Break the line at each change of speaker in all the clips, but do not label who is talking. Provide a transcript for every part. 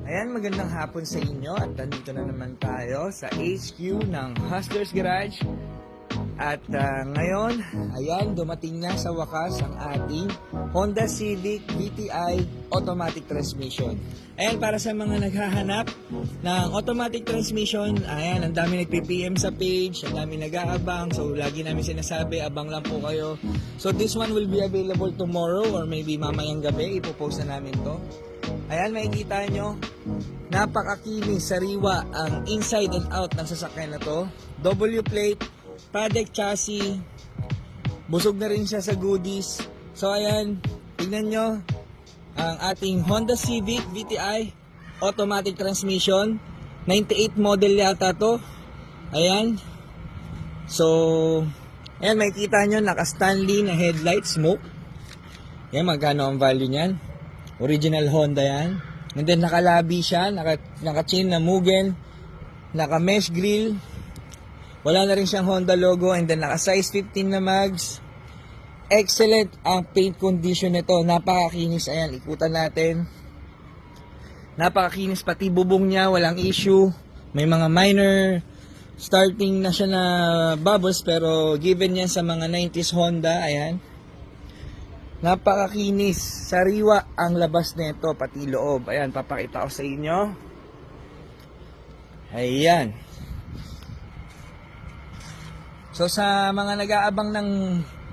Ayan, magandang hapon sa inyo at nandito na naman tayo sa HQ ng Hustlers Garage. At ngayon, ayan, dumating na sa wakas ang ating Honda Civic VTI automatic transmission. Ayan, para sa mga naghahanap ng automatic transmission, ayan, ang dami nagpi-PM sa page, ang dami nag-aabang. So, lagi namin sinasabi, abang lang po kayo. So, this one will be available tomorrow or maybe mamayang gabi. Ipopost na namin to. Ayan, makikita nyo, napakakinis, sariwa ang inside and out ng sasakyan na to. W plate, paddock chassis, busog na rin siya sa goodies. So ayan, tingnan nyo ang ating Honda Civic VTI automatic transmission, 98 model yata to. Ayan, so ayan, makikita nyo naka Stanley na headlight, smoke. Ayan, magkano ang value nyan, original Honda yan. And then nakalabi siya, naka-chain na Mugen, naka-mesh grill, wala na rin siyang Honda logo, and then naka-size 15 na mags. Excellent ang paint condition nito, napakakinis. Ayan, ikutan natin. Napakakinis, pati bubong niya, walang issue. May mga minor starting na siya na bubbles, pero given yan sa mga 90s Honda, ayan. Napakakinis, sariwa ang labas nito, pati loob. Ayan, papakita ko sa inyo. Ayan. So sa mga nag-aabang ng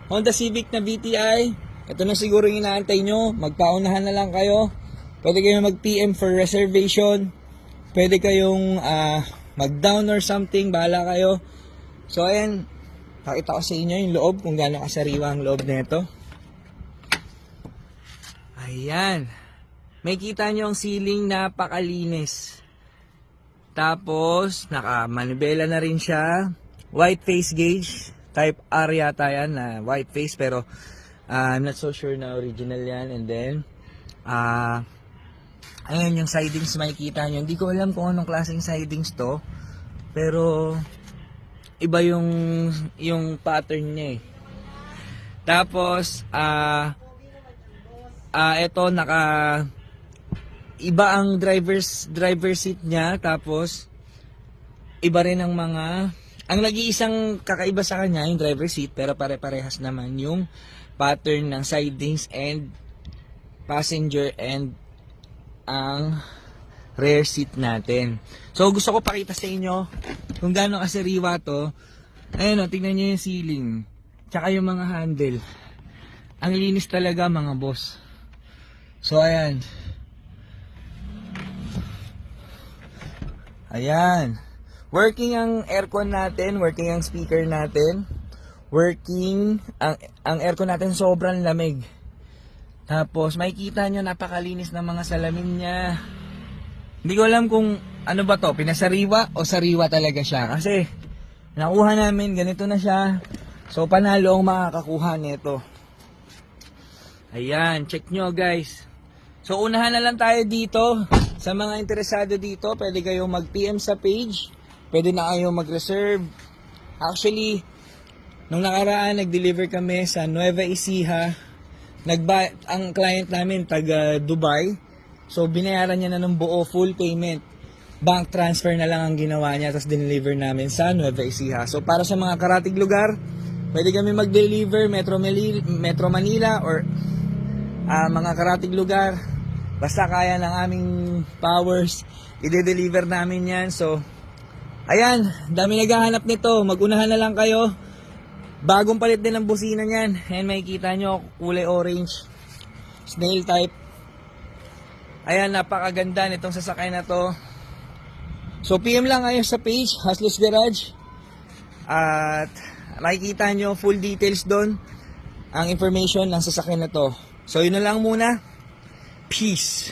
Honda Civic na VTI, ito na siguro yung inaantay nyo. Magpaunahan na lang kayo. Pwede kayong mag-PM for reservation. Pwede kayong mag-down or something, bahala kayo. So ayan, pakita ko sa inyo yung loob, kung gaano kasariwa ang loob nito. Ayan. May kita nyo ang ceiling, napakalinis. Tapos, naka-manibela na rin siya. White face gauge. Type R yata yan na white face. Pero, I'm not so sure na original yan. And then, ayan yung sidings makikita nyo. Hindi ko alam kung anong klaseng sidings to. Pero, iba yung pattern niya eh. Tapos, ito iba ang driver seat niya, tapos iba rin ang ang nag-iisang kakaiba sa kanya yung driver seat, pero pare-parehas naman yung pattern ng sidings and passenger and ang rear seat natin. So gusto ko pakita sa inyo kung gaano kasariwa to. Ayun o, tingnan nyo yung ceiling tsaka yung mga handle, ang linis talaga mga boss. So ayan. Ayan. Working ang aircon natin, working ang speaker natin. Working ang aircon natin, sobrang lamig. Tapos makikita nyo napakalinis ng mga salamin niya. Hindi ko alam kung ano ba to, pinasariwa o sariwa talaga siya. Kasi nakuha namin, ganito na siya. So panalo ang makakakuha nito. Ayan, check nyo guys. So unahan na lang tayo dito. Sa mga interesado dito, pwede kayong mag-PM sa page. Pwede na kayong mag-reserve. Actually, nung nakaraan, nag-deliver kami sa Nueva Ecija. Ang client namin, taga Dubai. So binayaran niya na ng buo, full payment. Bank transfer na lang ang ginawa niya, tapos dineliver namin sa Nueva Ecija. So para sa mga karatig lugar, pwede kami mag-deliver Metro Manila or mga karatig lugar. Basta kaya ng aming powers, i-deliver namin yan. So, ayan, dami naghahanap nito. Magunahan na lang kayo. Bagong palit din ang busina niyan. Ayan, makikita nyo, kulay orange. Snail type. Ayan, napakaganda nitong sasakyan na to. So, PM lang kayo sa page, Hustlers Garage. At makikita nyo full details doon, ang information ng sasakyan na to. So, yun na lang muna. Peace.